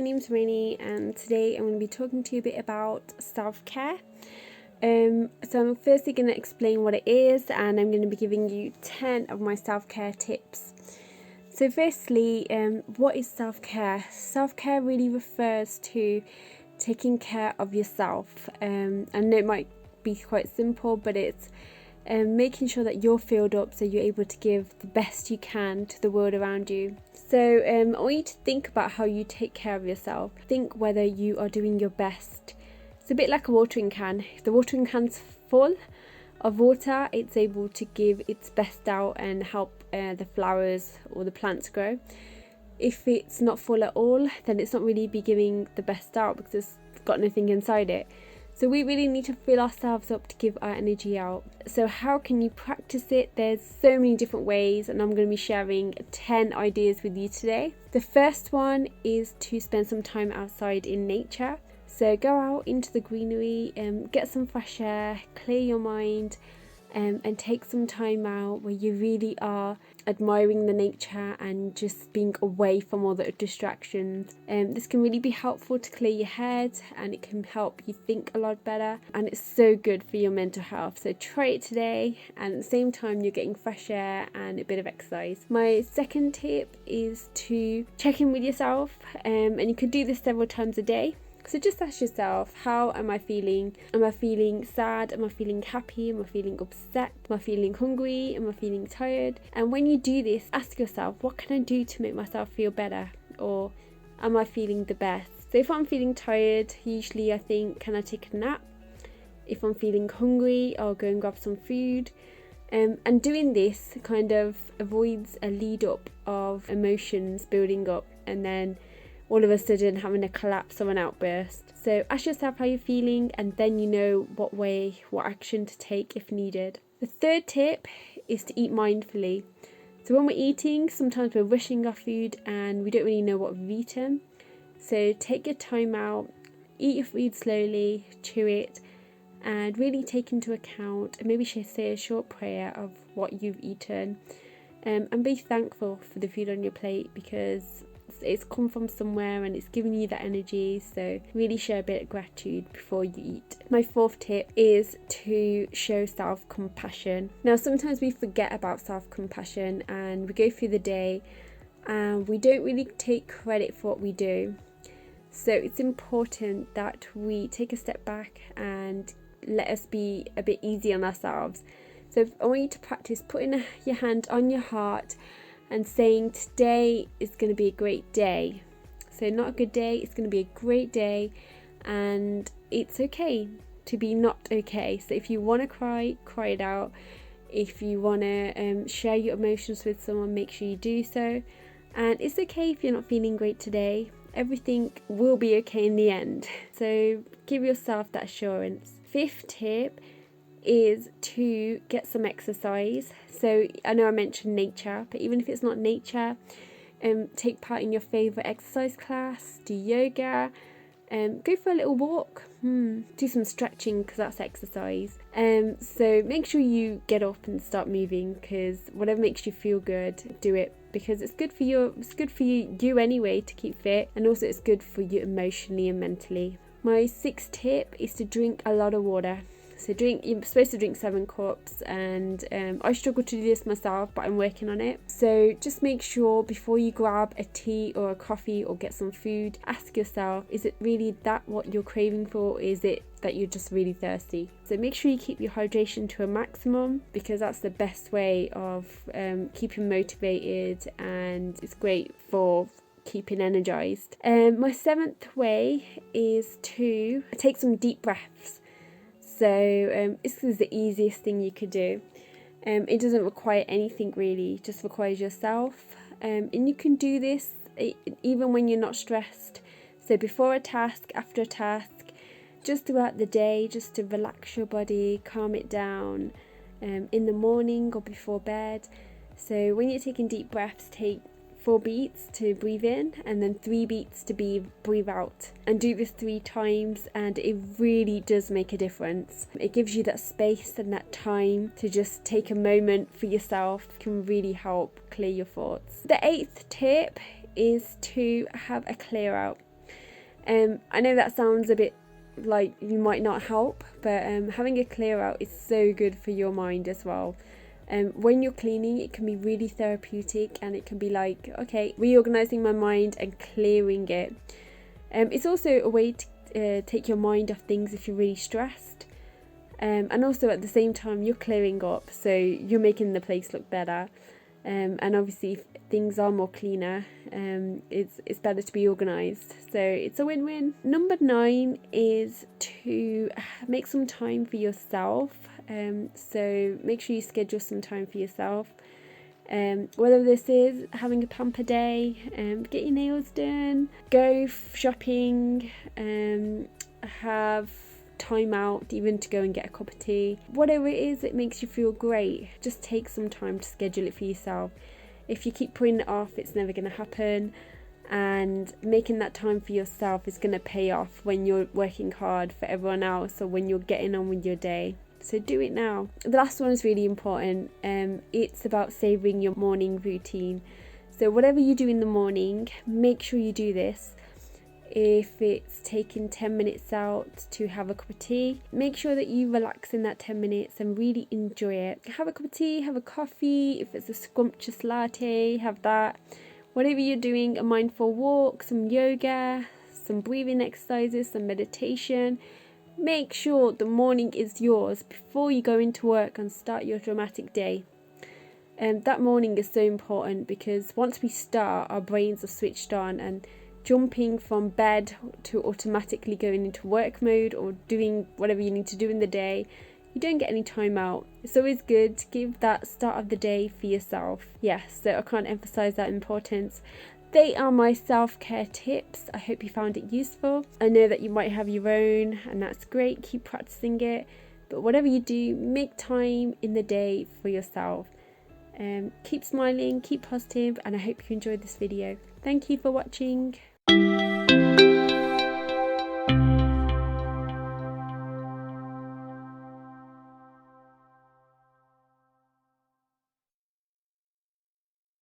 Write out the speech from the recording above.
my name's Reni, and today I'm going to be talking to you a bit about self-care. So I'm firstly going to explain what it is, and I'm going to be giving you 10 of my self-care tips. So firstly, what is self-care? Self-care really refers to taking care of yourself. I know it might be quite simple, but it's making sure that you're filled up so you're able to give the best you can to the world around you. So I want you to think about how you take care of yourself. Think whether you are doing your best. It's a bit like a watering can. If the watering can's full of water, it's able to give its best out and help the flowers or the plants grow. If it's not full at all, then it's not really be giving the best out because it's got nothing inside it. So we really need to fill ourselves up to give our energy out. So how can you practice it? There's so many different ways, and I'm going to be sharing 10 ideas with you today. The first one is to spend some time outside in nature. So go out into the greenery, get some fresh air, clear your mind, and take some time out where you really are admiring the nature and just being away from all the distractions. This can really be helpful to clear your head, and it can help you think a lot better, and it's so good for your mental health. So try it today, and at the same time you're getting fresh air and a bit of exercise. My second tip is to check in with yourself, and you could do this several times a day. So just ask yourself, how am I feeling? Am I feeling sad? Am I feeling happy? Am I feeling upset? Am I feeling hungry? Am I feeling tired? And when you do this, ask yourself, what can I do to make myself feel better? Or am I feeling the best? So if I'm feeling tired, usually I think, can I take a nap? If I'm feeling hungry, I'll go and grab some food. And doing this kind of avoids a lead up of emotions building up and then all of a sudden having a collapse or an outburst. So ask yourself how you're feeling, and then you know what action to take if needed. The third tip is to eat mindfully. So when we're eating, sometimes we're rushing our food and we don't really know what we've eaten. So take your time out, eat your food slowly, chew it, and really take into account, and maybe say a short prayer of what you've eaten, and be thankful for the food on your plate, because it's come from somewhere and it's giving you that energy. So really show a bit of gratitude before you eat. My fourth tip is to show self-compassion. Now sometimes we forget about self-compassion and we go through the day and we don't really take credit for what we do. So it's important that we take a step back and let us be a bit easy on ourselves. So I want you to practice putting your hand on your heart and saying, today is going to be a great day. So not a good day, it's going to be a great day, and it's okay to be not okay. So if you want to cry, cry it out. If you want to share your emotions with someone, make sure you do so. And it's okay if you're not feeling great today. Everything will be okay in the end. So give yourself that assurance. Fifth tip is to get some exercise. So I know I mentioned nature, but even if it's not nature, take part in your favourite exercise class, do yoga, go for a little walk, do some stretching because that's exercise. So make sure you get up and start moving, because whatever makes you feel good, do it, because it's good for you anyway to keep fit, and also it's good for you emotionally and mentally. My sixth tip is to drink a lot of water. So you're supposed to drink 7 cups, and I struggle to do this myself, but I'm working on it. So just make sure before you grab a tea or a coffee or get some food, ask yourself, is it really that what you're craving for, or is it that you're just really thirsty? So make sure you keep your hydration to a maximum, because that's the best way of keeping motivated, and it's great for keeping energized. My 7th way is to take some deep breaths. So this is the easiest thing you could do. It doesn't require anything really, it just requires yourself. And you can do this even when you're not stressed. So before a task, after a task, just throughout the day, just to relax your body, calm it down, in the morning or before bed. So when you're taking deep breaths, take 4 beats to breathe in and then 3 beats to breathe out, and do this 3 times, and it really does make a difference. It gives you that space and that time to just take a moment for yourself. It can really help clear your thoughts. The 8th tip is to have a clear out. I know that sounds a bit like you might not help, but having a clear out is so good for your mind as well. When you're cleaning, it can be really therapeutic, and it can be like, okay, reorganizing my mind and clearing it. It's also a way to take your mind off things if you're really stressed. And also at the same time, you're clearing up, so you're making the place look better. And obviously, if things are more cleaner, it's better to be organised. So it's a win-win. Number 9 is to make some time for yourself. So make sure you schedule some time for yourself. Whether this is having a pamper day, get your nails done, go shopping, have time out even to go and get a cup of tea, whatever it is that makes you feel great, just take some time to schedule it for yourself. If you keep putting it off, it's never going to happen, and making that time for yourself is going to pay off when you're working hard for everyone else or when you're getting on with your day. So do it now. The last one is really important. It's about savouring your morning routine. So whatever you do in the morning, make sure you do this. If it's taking 10 minutes out to have a cup of tea, make sure that you relax in that 10 minutes and really enjoy it. Have a cup of tea, have a coffee. If it's a scrumptious latte, have that. Whatever you're doing, a mindful walk, some yoga, some breathing exercises, some meditation. Make sure the morning is yours before you go into work and start your dramatic day. That morning is so important, because once we start, our brains are switched on, and jumping from bed to automatically going into work mode or doing whatever you need to do in the day, you don't get any time out. It's always good to give that start of the day for yourself. Yes, so I can't emphasize that importance. They are my self-care tips. I hope you found it useful. I know that you might have your own, and that's great. Keep practicing it. But whatever you do, make time in the day for yourself. Keep smiling, keep positive, and I hope you enjoyed this video. Thank you for watching.